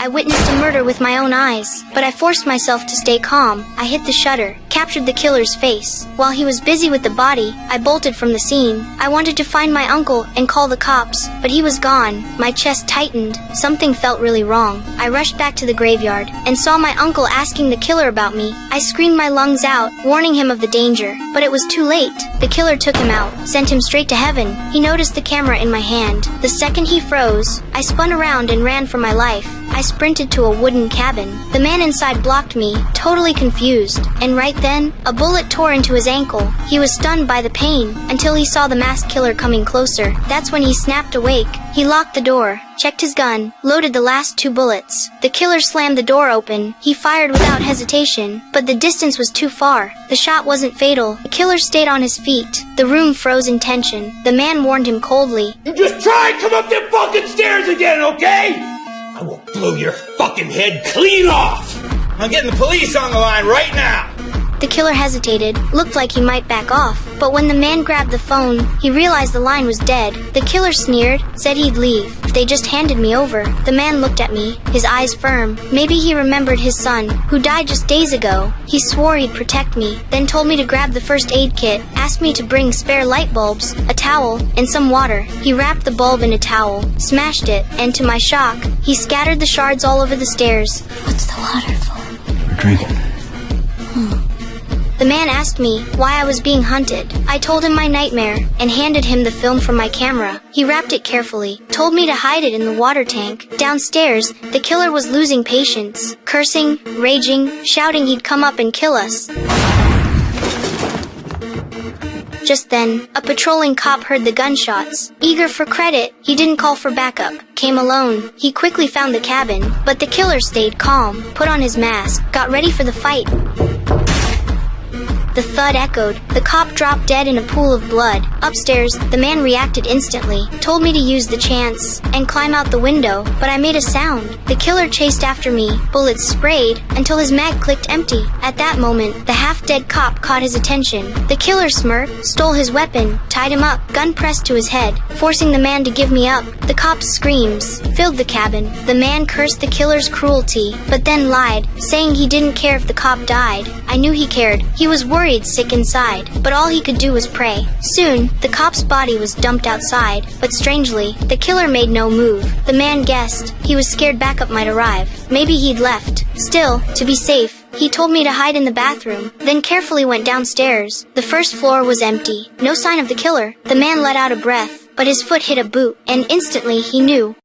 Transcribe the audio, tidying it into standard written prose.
I witnessed a murder with my own eyes, but I forced myself to stay calm. I hit the shutter, captured the killer's face. While he was busy with the body, I bolted from the scene. I wanted to find my uncle and call the cops, but he was gone. My chest tightened. Something felt really wrong. I rushed back to the graveyard and saw my uncle asking the killer about me. I screamed my lungs out, warning him of the danger, but it was too late. The killer took him out, sent him straight to heaven. He noticed the camera in my hand. The second he froze, I spun around and ran for my life. I sprinted to a wooden cabin. The man inside blocked me, totally confused. And right then, a bullet tore into his ankle. He was stunned by the pain, until he saw the masked killer coming closer. That's when he snapped awake. He locked the door, checked his gun, loaded the last 2 bullets. The killer slammed the door open. He fired without hesitation, but the distance was too far. The shot wasn't fatal. The killer stayed on his feet. The room froze in tension. The man warned him coldly. You just try and come up them fucking stairs again, okay? I will blow your fucking head clean off! I'm getting the police on the line right now! The killer hesitated, looked like he might back off, but when the man grabbed the phone, he realized the line was dead. The killer sneered, said he'd leave if they just handed me over. The man looked at me, his eyes firm. Maybe he remembered his son, who died just days ago. He swore he'd protect me, then told me to grab the first aid kit, asked me to bring spare light bulbs, a towel, and some water. He wrapped the bulb in a towel, smashed it, and to my shock, he scattered the shards all over the stairs. What's the water for? We're drinking. The man asked me why I was being hunted. I told him my nightmare and handed him the film from my camera. He wrapped it carefully, told me to hide it in the water tank. Downstairs, the killer was losing patience, cursing, raging, shouting he'd come up and kill us. Just then, a patrolling cop heard the gunshots. Eager for credit, he didn't call for backup. Came alone. He quickly found the cabin, but the killer stayed calm, put on his mask, got ready for the fight. The thud echoed. The cop dropped dead in a pool of blood. Upstairs, the man reacted instantly, told me to use the chance and climb out the window, but I made a sound. The killer chased after me, bullets sprayed, until his mag clicked empty. At that moment, the half-dead cop caught his attention. The killer smirked, stole his weapon, tied him up, gun pressed to his head, forcing the man to give me up. The cop's screams filled the cabin. The man cursed the killer's cruelty, but then lied, saying he didn't care if the cop died. I knew he cared. He was worried, sick inside, but all he could do was pray. Soon, the cop's body was dumped outside, but strangely, the killer made no move. The man guessed. He was scared backup might arrive. Maybe he'd left. Still, to be safe, he told me to hide in the bathroom, then carefully went downstairs. The first floor was empty. No sign of the killer. The man let out a breath, but his foot hit a boot, and instantly he knew.